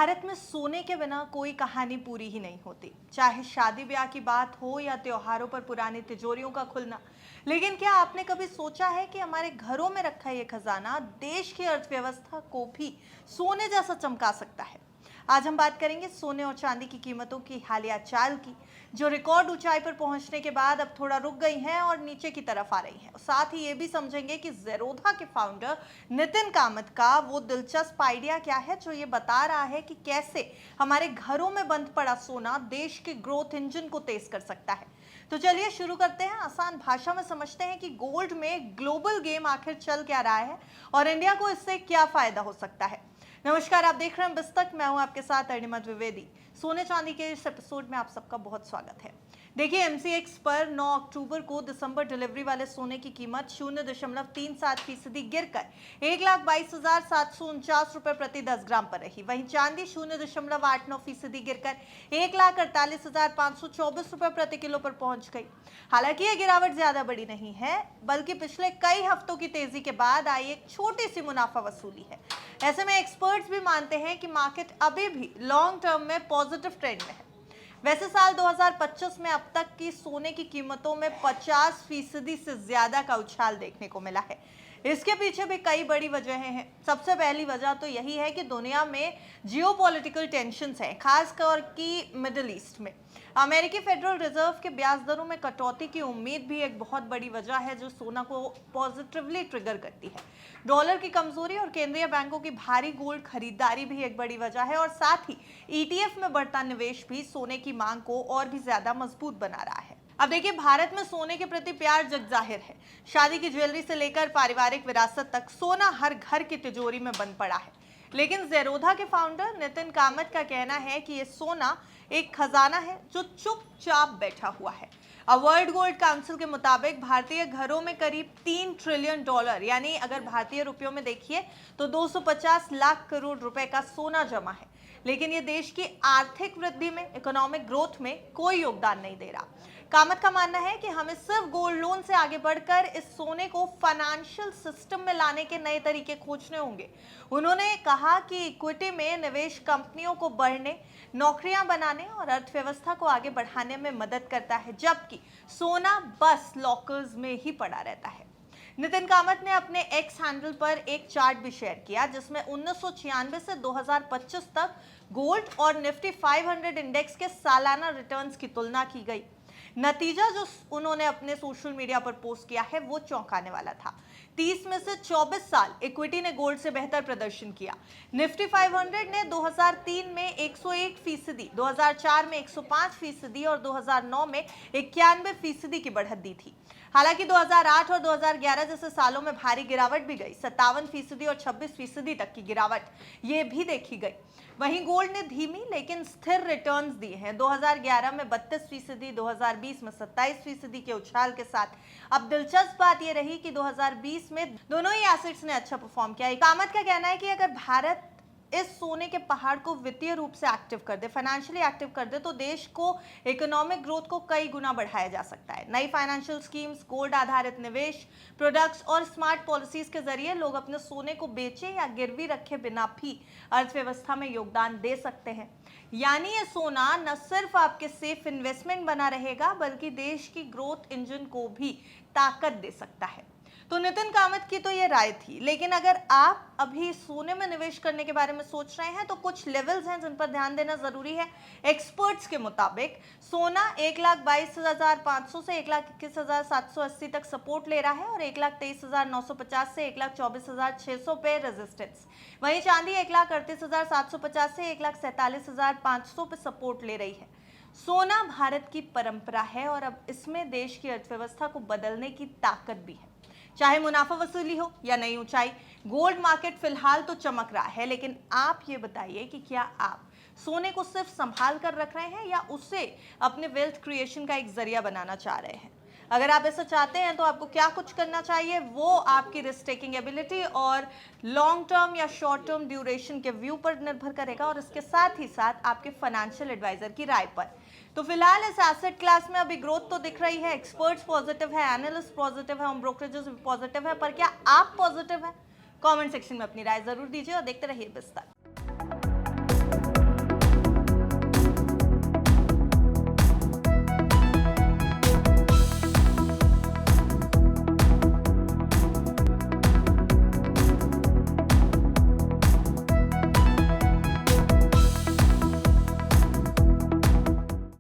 भारत में सोने के बिना कोई कहानी पूरी ही नहीं होती, चाहे शादी ब्याह की बात हो या त्योहारों पर पुरानी तिजोरियों का खुलना। लेकिन क्या आपने कभी सोचा है कि हमारे घरों में रखा ये खजाना देश की अर्थव्यवस्था को भी सोने जैसा चमका सकता है। आज हम बात करेंगे सोने और चांदी की कीमतों की हालिया चाल की, जो रिकॉर्ड ऊंचाई पर पहुंचने के बाद अब थोड़ा रुक गई हैं और नीचे की तरफ आ रही हैं। साथ ही ये भी समझेंगे कि ज़ेरोधा के फाउंडर नितिन कामत का वो दिलचस्प आइडिया क्या है जो ये बता रहा है कि कैसे हमारे घरों में बंद पड़ा सोना देश के ग्रोथ इंजन को तेज कर सकता है। तो चलिए शुरू करते हैं। आसान भाषा में समझते हैं कि गोल्ड में ग्लोबल गेम आखिर चल क्या रहा है और इंडिया को इससे क्या फायदा हो सकता है। नमस्कार, आप देख रहे हैं बिस्तक। मैं हूं आपके साथ अनिमत द्विवेदी। सोने चांदी के इस एपिसोड में आप सबका बहुत स्वागत है। देखिए, एमसीएक्स पर 9 अक्टूबर को दिसंबर डिलीवरी वाले सोने की कीमत 0.37% गिरकर 1,22,749 रुपए प्रति 10 ग्राम पर रही। वहीं चांदी 0.89% गिरकर 1,48,524 रुपए प्रति किलो पर पहुंच गई। हालांकि यह गिरावट ज्यादा बड़ी नहीं है, बल्कि पिछले कई हफ्तों की तेजी के बाद आई एक छोटी सी मुनाफा वसूली है। ऐसे में एक्सपर्ट्स भी मानते हैं कि मार्केट अभी भी लॉन्ग टर्म में पॉजिटिव ट्रेंड में है। वैसे साल 2025 में अब तक की सोने की कीमतों में 50% से ज्यादा का उछाल देखने को मिला है। इसके पीछे भी कई बड़ी वजहें हैं। सबसे पहली वजह तो यही है कि दुनिया में जियोपॉलिटिकल टेंशन्स हैं, खासकर कि मिडिल ईस्ट में। अमेरिकी फेडरल रिजर्व के ब्याज दरों में कटौती की उम्मीद भी एक बहुत बड़ी वजह है जो सोना को पॉजिटिवली ट्रिगर करती है। डॉलर की कमजोरी और केंद्रीय बैंकों की भारी गोल्ड खरीदारी भी एक बड़ी वजह है और साथ ही ईटीएफ में बढ़ता निवेश भी सोने की मांग को और भी ज्यादा मजबूत बना रहा है। अब देखिए, भारत में सोने के प्रति प्यार जग जाहिर है। शादी की ज्वेलरी से लेकर पारिवारिक विरासत तक सोना हर घर की तिजोरी में बंद पड़ा है। लेकिन ज़ेरोधा के फाउंडर नितिन कामत का कहना है कि ये सोना एक खजाना है जो चुपचाप बैठा हुआ है। अब वर्ल्ड गोल्ड काउंसिल के मुताबिक भारतीय घरों में करीब 3 ट्रिलियन डॉलर, यानी अगर भारतीय रुपयों में देखिए तो 250 लाख करोड़ रुपए का सोना जमा है। लेकिन ये देश की आर्थिक वृद्धि में, इकोनॉमिक ग्रोथ में कोई योगदान नहीं दे रहा। कामत का मानना है कि हमें सिर्फ गोल्ड लोन से आगे बढ़कर इस सोने को फाइनेंशियल सिस्टम में लाने के नए तरीके खोजने होंगे। उन्होंने कहा कि इक्विटी में निवेश कंपनियों को बढ़ने, नौकरियां बनाने और अर्थव्यवस्था को आगे बढ़ाने में मदद करता है, जबकि सोना बस लॉकर्स में ही पड़ा रहता है। नितिन कामत ने अपने एक्स हैंडल पर एक चार्ट भी शेयर किया जिसमें 1996 से 2025 तक गोल्ड और निफ्टी 500 इंडेक्स के सालाना रिटर्न्स की तुलना की गई। नतीजा जो उन्होंने अपने सोशल मीडिया पर पोस्ट किया है वो चौंकाने वाला था। 30 में से 24 साल इक्विटी ने गोल्ड से बेहतर प्रदर्शन किया। निफ्टी 500 ने 2003 में 101%, 2004 में 105% और 2009 में 91% की बढ़त दी थी। हालांकि 2008 और 2011 जैसे सालों में भारी गिरावट भी गई। 57% और 26% तक की गिरावट ये भी देखी गई। वहीं गोल्ड ने धीमी लेकिन स्थिर रिटर्न्स दिए हैं। 2011 में 32%, 2020 में 27% के उछाल के साथ। अब दिलचस्प बात यह रही कि 2020 में दोनों ही एसेट्स ने अच्छा परफॉर्म किया। कामत का कहना है कि अगर भारत इस सोने के पहाड़ को वित्तीय रूप से एक्टिव कर दे, फाइनेंशियली एक्टिव कर दे, तो देश को इकोनॉमिक ग्रोथ को कई गुना बढ़ाया जा सकता है। नई फाइनेंशियल स्कीम्स, गोल्ड आधारित निवेश प्रोडक्ट्स और स्मार्ट पॉलिसीज के जरिए लोग अपने सोने को बेचे या गिरवी रखे बिना भी अर्थव्यवस्था में योगदान दे सकते हैं। यानी ये सोना न सिर्फ आपके सेफ इन्वेस्टमेंट बना रहेगा, बल्कि देश की ग्रोथ इंजन को भी ताकत दे सकता है। तो नितिन कामत की तो ये राय थी, लेकिन अगर आप अभी सोने में निवेश करने के बारे में सोच रहे हैं तो कुछ लेवल्स हैं जिन पर ध्यान देना जरूरी है। एक्सपर्ट्स के मुताबिक सोना 1,22,500 से 1,21,780 तक सपोर्ट ले रहा है और 1,23,950 से 1,24,600 पे रेजिस्टेंस। वहीं चांदी 1,38,750 से 1,47,500 पे सपोर्ट ले रही है। सोना भारत की परंपरा है और अब इसमें देश की अर्थव्यवस्था को बदलने की ताकत भी है। चाहे मुनाफा वसूली हो या नई ऊंचाई, गोल्ड मार्केट फिलहाल तो चमक रहा है। लेकिन आप ये बताइए कि क्या आप सोने को सिर्फ संभाल कर रख रहे हैं या उसे अपने वेल्थ क्रिएशन का एक जरिया बनाना चाह रहे हैं। अगर आप ऐसा चाहते हैं तो आपको क्या कुछ करना चाहिए, वो आपकी रिस्क टेकिंग एबिलिटी और लॉन्ग टर्म या शॉर्ट टर्म ड्यूरेशन के व्यू पर निर्भर करेगा और इसके साथ ही साथ आपके फाइनेंशियल एडवाइजर की राय पर। तो फिलहाल इस एसेट क्लास में अभी ग्रोथ तो दिख रही है, एक्सपर्ट्स पॉजिटिव है, एनालिस्ट पॉजिटिव है, होम ब्रोकरेजेस भी पॉजिटिव है, पर क्या आप पॉजिटिव हैं? कमेंट सेक्शन में अपनी राय जरूर दीजिए और देखते रहिए बिस्तर।